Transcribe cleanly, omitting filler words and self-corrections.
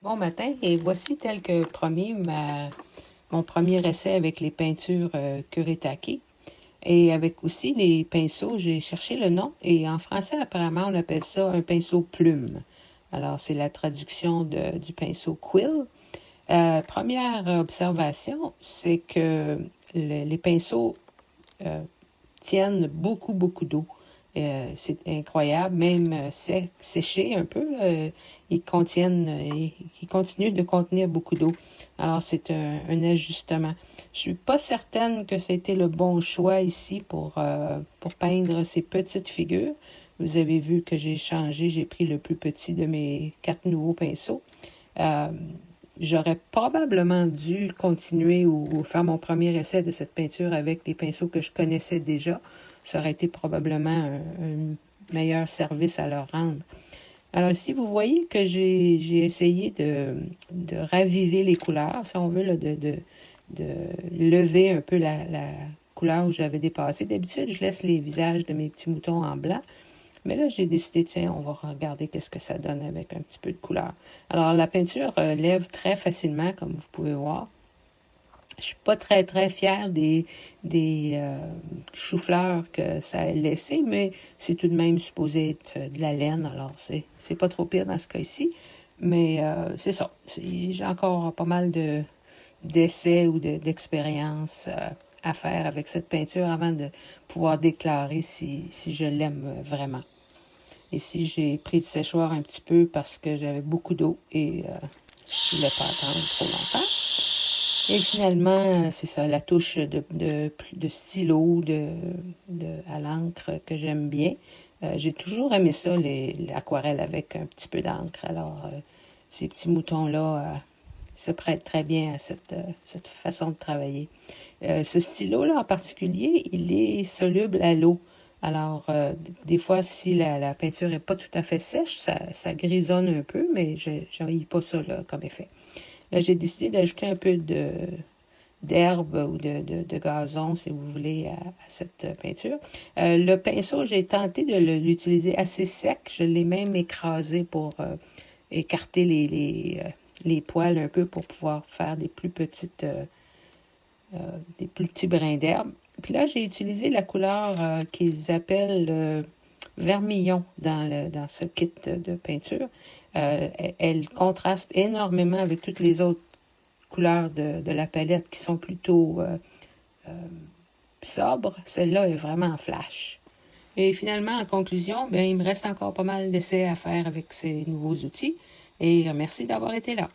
Bon matin, et voici tel que promis mon premier essai avec les peintures Kuretake. Et avec aussi les pinceaux, j'ai cherché le nom, et en français, apparemment, on appelle ça un pinceau plume. Alors, c'est la traduction du pinceau quill. Première observation, c'est que les pinceaux tiennent beaucoup, beaucoup d'eau. C'est incroyable, même séchés un peu, ils continuent de contenir beaucoup d'eau. Alors, c'est un ajustement. Je suis pas certaine que c'était le bon choix ici pour peindre ces petites figures. Vous avez vu que j'ai changé, j'ai pris le plus petit de mes 4 nouveaux pinceaux. J'aurais probablement dû continuer ou faire mon premier essai de cette peinture avec les pinceaux que je connaissais déjà. Ça aurait été probablement un meilleur service à leur rendre. Alors ici, vous voyez que j'ai essayé de raviver les couleurs, si on veut, là, de lever un peu la couleur où j'avais dépassé. D'habitude, je laisse les visages de mes petits moutons en blanc. Mais là, j'ai décidé, tiens, on va regarder qu'est-ce que ça donne avec un petit peu de couleur. Alors, la peinture lève très facilement, comme vous pouvez voir. Je suis pas très, très fière des choux-fleurs que ça a laissé, mais c'est tout de même supposé être de la laine, alors c'est pas trop pire dans ce cas-ci. Mais c'est ça. J'ai encore pas mal d'essais ou d'expériences à faire avec cette peinture avant de pouvoir déclarer si je l'aime vraiment. Ici, j'ai pris le séchoir un petit peu parce que j'avais beaucoup d'eau et je ne voulais pas attendre trop longtemps. Et finalement, c'est ça, la touche de stylo à l'encre que j'aime bien. J'ai toujours aimé ça, l'aquarelle avec un petit peu d'encre. Alors, ces petits moutons-là se prêtent très bien à cette façon de travailler. Ce stylo-là en particulier, il est soluble à l'eau. Alors, des fois, si la peinture n'est pas tout à fait sèche, ça grisonne un peu, mais je n'envie pas ça là, comme effet. Là, j'ai décidé d'ajouter un peu d'herbe ou de gazon, si vous voulez, à cette peinture. Le pinceau, j'ai tenté de l'utiliser assez sec. Je l'ai même écrasé pour écarter les poils un peu pour pouvoir faire des plus petits brins d'herbe. Puis là, j'ai utilisé la couleur qu'ils appellent vermillon dans ce kit de peinture. Elle contraste énormément avec toutes les autres couleurs de la palette qui sont plutôt sobres. Celle-là est vraiment flash. Et finalement, en conclusion, il me reste encore pas mal d'essais à faire avec ces nouveaux outils. Et merci d'avoir été là.